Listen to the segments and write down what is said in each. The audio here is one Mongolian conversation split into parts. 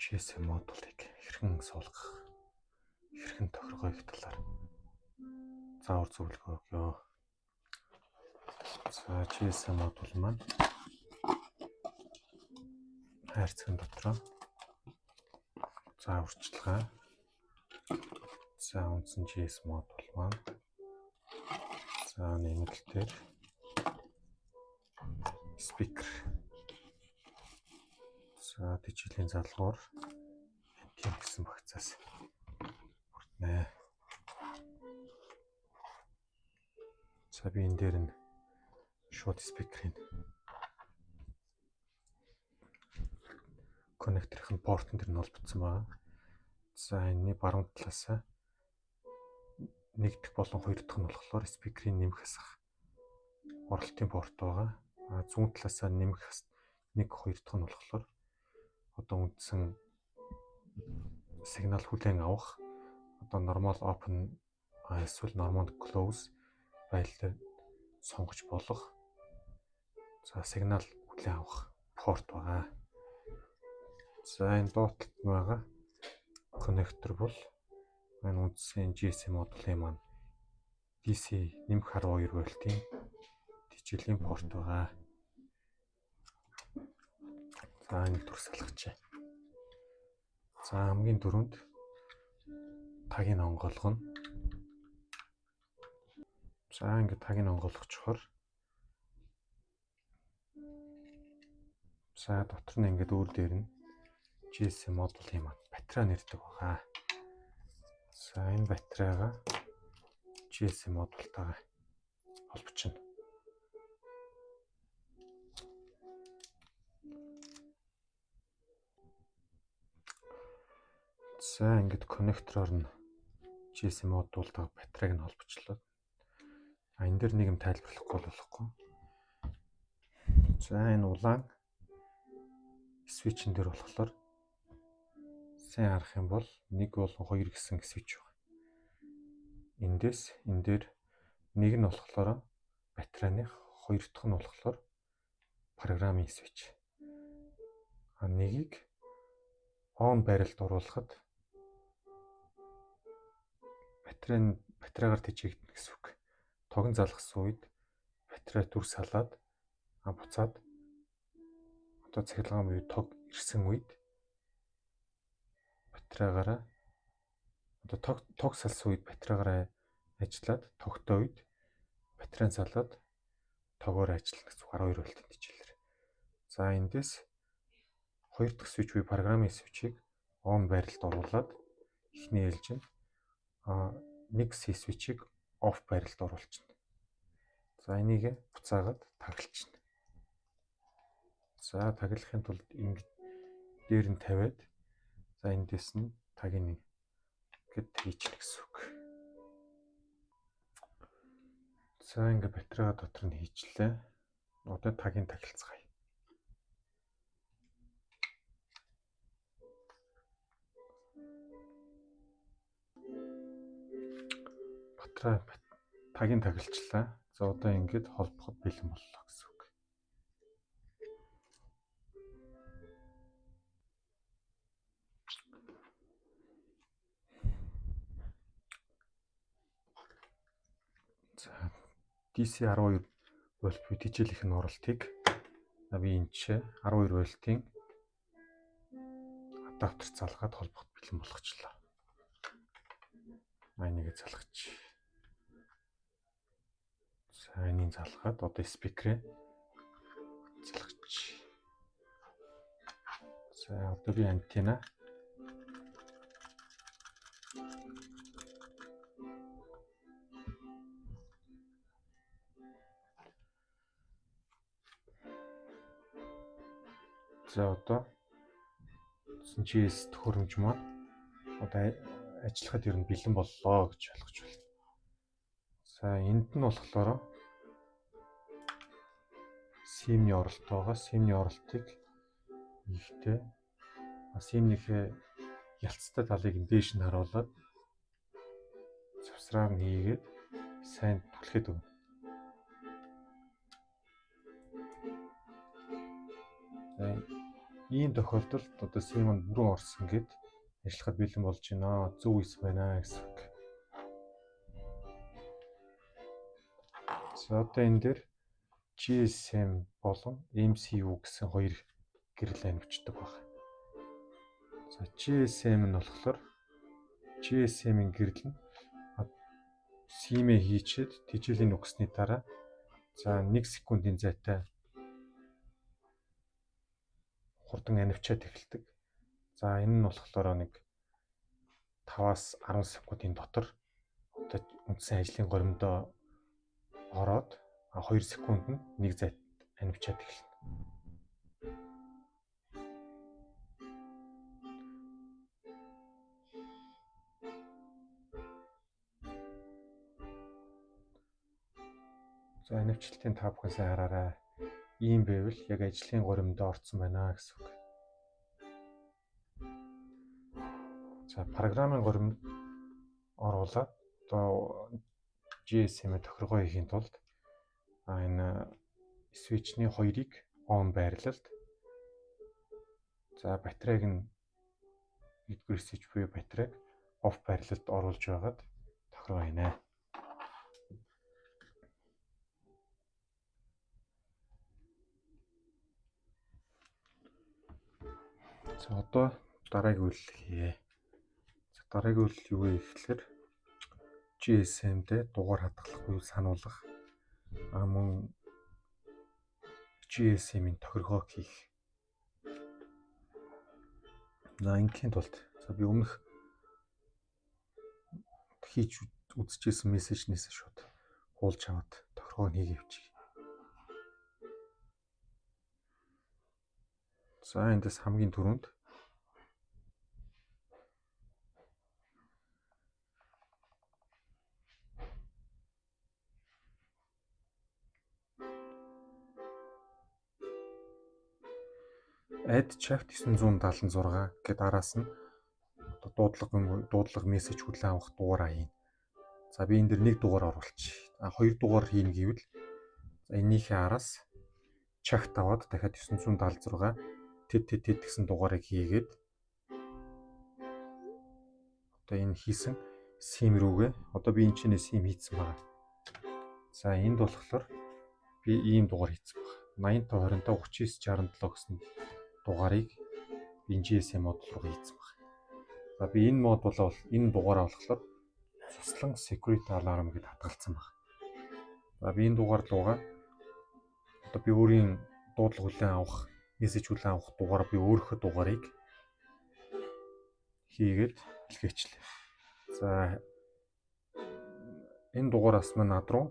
GSM модулыг хэрхэн суулгах, хэрхэн тохиргох талаар заавар зөвлөгөө өгье. За GSM модул маань хайрцагын дотроо за урьдчилгаа. За үндсэн GSM модул маань за нэмэлтээр спикер. За дижиталийн залгуур антен гэсэн багцаас хүртнэ. За би энэ дээр нь шууд спикерийн коннекторын портон дээр нь олбцсон байна. За энэний баруун талаас нэг дахь болон хоёр дахь нь болохоор спикерийн нэмэх хасах оролтын порт байгаа. Зүүн талаас нэмэх нэг хоёр дахь нь болохоор одоо үндсэн сигнал хүлээн авах одоо normal open эсвэл normal close байлаар сонгож болох за сигнал хүлээн авах порт байгаа. За энэ доотлолт байгаа коннектор бол энэ үндсэн GSM модулын маань DC нэмэх 12 вольтын дижиталийн порт байгаа. За нэг төр салгачаа. За хамгийн дөрөнд тагийг онгойлгоно. За ингээд тагийг онгойлгочхоор за дотор нь ингээд өөр дээр нь GSM модулын маань батарей нэрдэг байгаа. За энэ батарейгаа GSM модультайгаа холбочихно. За ингээд коннектороор нь GSM модултайгаа батарейг нь холбочлоо. Энэ дээр нэг юм тайлбарлахгүй болохгүй. За энэ улаан свичэн дээр болохоор сайн харах юм бол 1 болон 2 гэсэн свич байна. Эндээс энэ дээр нэг нь болохоор батарейных, хоёр дахь нь болохоор программын свич. Нэгийг on барилд оруулахад батарейгаар тэжээгдэнэ гэсэн үг. Тогн залгасан үед батарей дүр салаад буцаад одоо цахилгаан буюу тог ирсэн үед батарейгаараа одоо тог салсан үед батарейгаараа ажиллаад тогтой үед батарей залаад тогоор ажиллана гэсэн 12 вольтын дижиталэр. За эндээс хоёр дахь свич буюу программын свичийг on барилд оруулаад эхний ээлжинд нэг свичийг off барилд оруулчихна. За энийг буцаагаад таглалчихна. За таглахын тулд ингэ дээр нь тавиад за эндээс нь тагийг ингээд хийчихнэ гэсэн үг. За ингээд батарейга дотор нь хийчлээ. Одоо тагийг тахилцгаая. Тагийг тахилчлаа. За одоо ингээд холбоход бэлэн боллоо гэсэн үг. За DC 12 вольт буюу дижиталийн оролтыг би энэ 12 вольтын адаптер залгаад холбоход бэлэн болгочлоо. Энийг залгаж. За энийг залгаад одоо спикерээ залгаж. За одоо би антенна за одоо GS төхөөрөмж маань одоо ажиллахад ер нь бэлэн боллоо гэж ойлгож байна. За энд нь болохоор SIM-ийн оролт байгаа. SIM-ийн оролтыг ихтэй SIM-ийнхээ ялцтай талыг дээш нь харуулад завсраар нь хийгээд сайн түлхээд өгнө. Ийм тохиолдолд одоо Симон бүрэн орсон гэд ажиллахад бэлэн болж байна. Зөв эс байна гэсэн үг. За одоо энэ дээр GSM болон MCU гэсэн хоёр гэрэл анивчдаг байна. За GSM нь болохоор GSM-ийн гэрэл нь симээ хийчихэд тэжээлийн өгсөний дараа за 1 секундын зайтай хурдан анивчаад эхэлдэг. За энэ нь болохоор нэг 5-аас 10 секундын дотор одоо үндсэн ажлын горимдоо ороод 2 секунд нь нэг зайд анивчаад эхэлнэ. За анивчлалтын та бүхэн сайн хараарай. Ийм байвал яг ажлын горимдоо орсон байна гэсэн үг. За програмын горимд оруулаад одоо GSM-ийг тохиргоо хийхийн тулд энэ switch-ний хоёрыг on байрлалд за батарейг нь 1-р switch буюу батарейг off байрлалд оруулж байгаад тохиргоо хийнэ. За одоо дараагийн үйлдэл хийе. За дараагийн үйлдэл юу вэ гэхээр GSM-д дугаар хадгалах буюу сануулгах мөн GSM-ийн тохиргоог хийх. За ингийн тулд за би өмнөх хийж үзчихсэн мессежнээс шууд хуулж аваад тохиргоог хийгээ явчих. За эндээс хамгийн түрүүнд add chat 976 гэдэг араас нь дуудлага мессеж хүлээн авах дугаараа хийн. За би энэ дэр нэг дугаар оруулчих. Хоёр дугаар хийн гэвэл энийхээ араас chat аваад дахиад 976 тэд гэсэн дугаарыг хийгээд одоо энэ хийсэн сим рүүгээ одоо би энэ чинээ сим хийцэн байна. За энд болохоор би ийм дугаар хийцэн байна. 85 25 39 67 гэсэн дугаарыг энэ GSM модул руу хийцэн байна. За би энэ модулаа бол энэ дугаараа болохоор цуслан security alarm гэдээ хадгалсан байна. За би энэ дугаар руугаа одоо би өөрийн дуудлага хүлээн авах, мессеж хүлээн авах дугаараа би өөрийнхөө дугаарыг хийгээд илгээчлээ. За энэ дугаараас маань над руу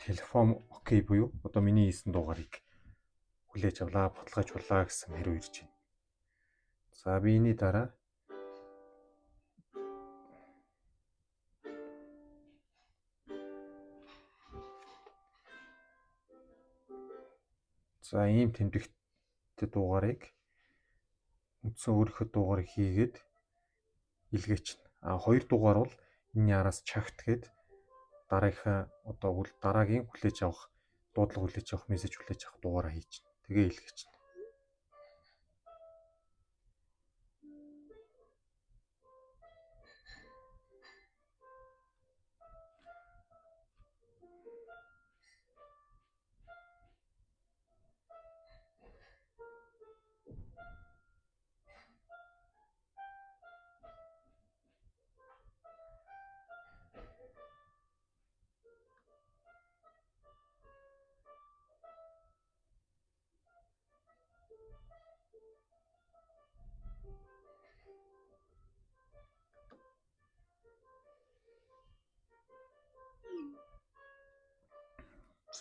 телефон окей буюу одоо миний хийсэн дугаарыг хүлээж авлаа, баталгаажууллаа гэсэн хэрэг ирж байна. За би энэний дараа за ийм тэмдэгттэй дугаарыг үндсэн өөрийнхөө дугаарыг хийгээд илгээчихнэ. Хоёр дугаар бол энэний араас чагт гээд дараагийнхаа одоо дараагийн хүлээж авах дуудлага хүлээж авах мессеж хүлээж авах дугаараа хийчихнэ. Тэгээ илгээчихнэ.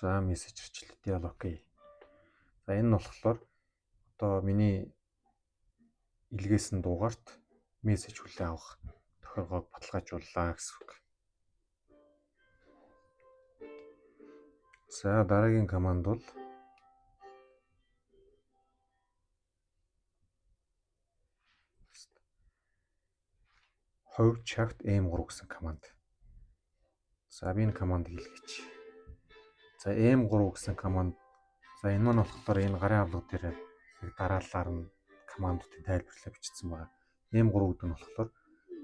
За мессеж ирчлээ. Диалог окей. За энэ нь болохоор одоо миний илгээсэн дугаарт мессеж хүлээн авах тохиргоог баталгаажууллаа гэсэн үг. За дараагийн команд бол хувь чагт M3 гэсэн команд. За би энэ командыг илгээч. За M3 гэсэн команд. За энэ маань болохоор энэ гарын авлага дээр дараалалаар нь командуудын тайлбарлаа бичсэн байгаа. M3 гэдэг нь болохоор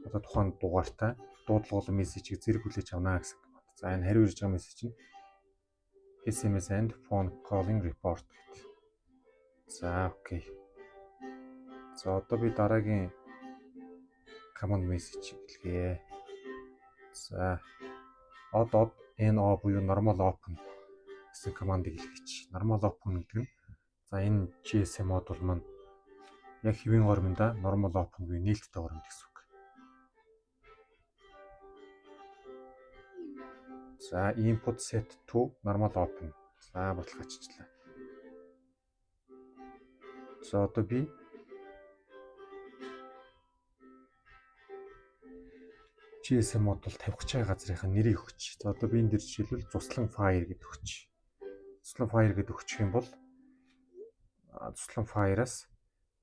одоо тухайн дугаартай дуудлага болон мессежийг зэрэг хүлээж авна гэсэн команд. За энэ хариу ирж байгаа мессеж нь SMS and phone calling report гэдэг. За окей. За одоо би дараагийн command message хэлье. За одоо NO буюу normal open гэсэн командыг хэлгээч. Normal open гэдэг нь за энэ GSM модуль маань яг хэвийн горимда normal open буюу нээлттэй горимд гэсэн үг. За input set to normal open. За баталгаажчлаа. За одоо би GSM модуль тавих гэж байгаа газрынхаа нэрийг өгч. За одоо би энэ дээр жишээлбэл Zuslан Fire гэдэг өгч. Zuslан Fire гэдэг өгчих юм бол Zuslан Fire-аас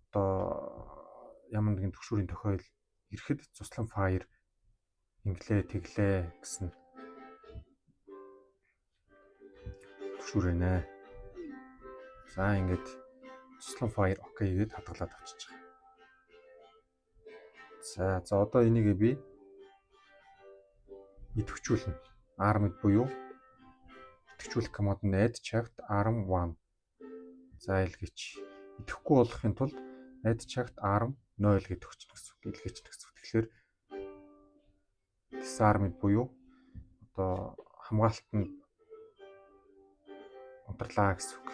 одоо ямар нэгэн төгшүүрийн тохиол ирэхэд Zuslан Fire инглээ тэглээ гэсэн төгшүүр байна. За ингээд Zuslan Fire окей гэдээ хадгалаад авчиж байгаа. За одоо энийг би идэвхжүүлнэ. Arm буюу идэвхжүүлэх команд нь add checked arm1. За илгээч. Идэхгүй болохын тулд add checked arm 0 гэдэг өгчнө гэсэн үг. Илгээч гэсэн үг. Тэгэхээр disarm буюу одоо хамгаалтанд унтарлаа гэсэн үг.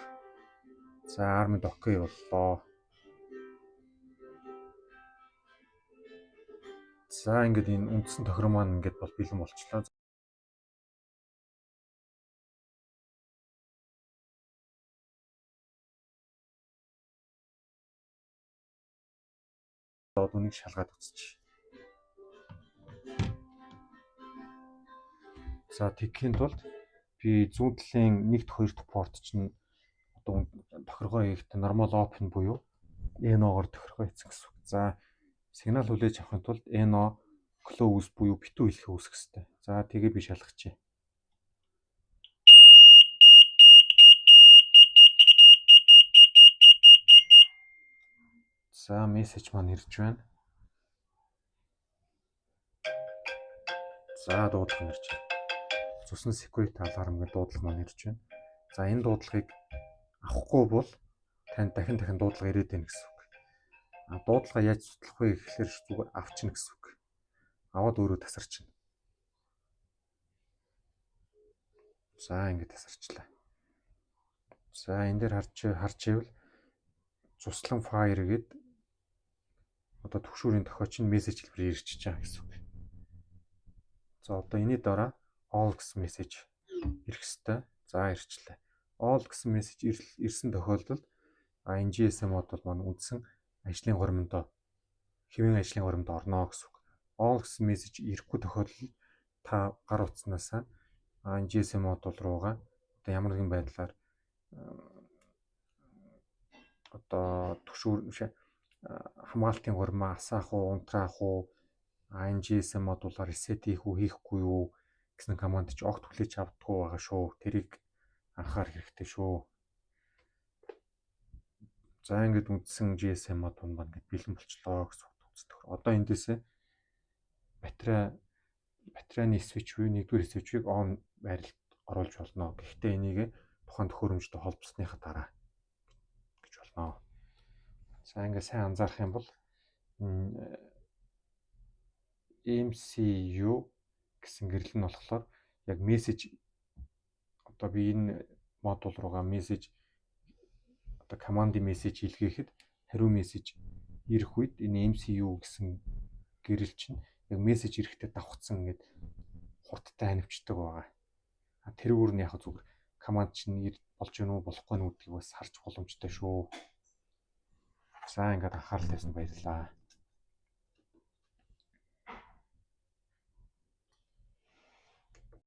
За arm-д окей боллоо. За ингээд энэ үндсэн тохирол маань ингээд бол бэлэн болчихлоо. Одоо үнийг шалгаад үзчих. За тэгэхийн тулд би зүүн талын 1-р 2-р порт чинь одоо тохиргоо хийхдээ normal open буюу NO-гоор тохиргоо хийсэн гэсэн үг. За сигнал хүлээж авахын тулд NO close буюу битүү хэлхээ үүсгэх хэрэгтэй. За тэгээ би шалгачих. За мессеж маань ирж байна. За дуудлага ирж байна. Zuslан security alarm гэдэг дуудлага маань ирж байна. За энэ дуудлагыг авахгүй бол танд дахин дуудлага ирээд байна гэсэн үг. Дуудлага яаж судлах вэ гэхлээр зүгээр авчна гэсэн үг. Аваад өөрөө тасарчна. За ингэ тасарчлаа. За энэ дээр харж ивэл Zuslан Fire гэдэг одоо төгшүүрийн тохиолч нь мессеж хэлбэрээр ирчихэж байгаа гэсэн үг. За одоо энэний дараа all гэсэн мессеж ирэх ёстой. За ирчлээ. All гэсэн мессеж ирсэн тохиолдолд энэ GSM модуль маань үндсэн ажлын горимдоо хэвийн ажлын горимдоо орно гэсэн үг. All гэсэн мессеж ирэхгүй тохиолдолд та гар утснаасаа энэ GSM модуль руугаа одоо ямар нэгэн байдлаар одоо төгшүүр хамгаалтын гурмаа асаах уу, унтраах уу, энэ GSM модулаар reset хийх үү, хийхгүй юу гэсэн команд чи огт хүлээж авдаггүй байгаа шүү. Тэрийг анхаарах хэрэгтэй шүү. За ингээд үндсэн GSM модуль маань ингээд бэлэн болчлоо гэсэн үг. Одоо эндээсээ батарейны switch буюу 1-р switch-ийг on байралд оруулж болно. Гэхдээ энийг тухайн төхөөрөмжтэй холбосныхаа дараа гэж болно. За ингээд сайн анзаарах юм бол MCU гэсэн гэрэл нь болохоор яг мессеж одоо би энэ модуль руугаа мессеж одоо командын мессеж илгээхэд хариу мессеж ирэх үед энэ MCU гэсэн гэрэл чинь яг мессеж ирэхдээ давхцсан ингээд хурдтай ханивчдаг байгаа. Тэрүүр нь яг зүгээр команд чинь болж гэнэ үү болохгүй нь гэдгийг бас харж боломжтой шүү. За ингээд анхаарал тавьсан баярлалаа.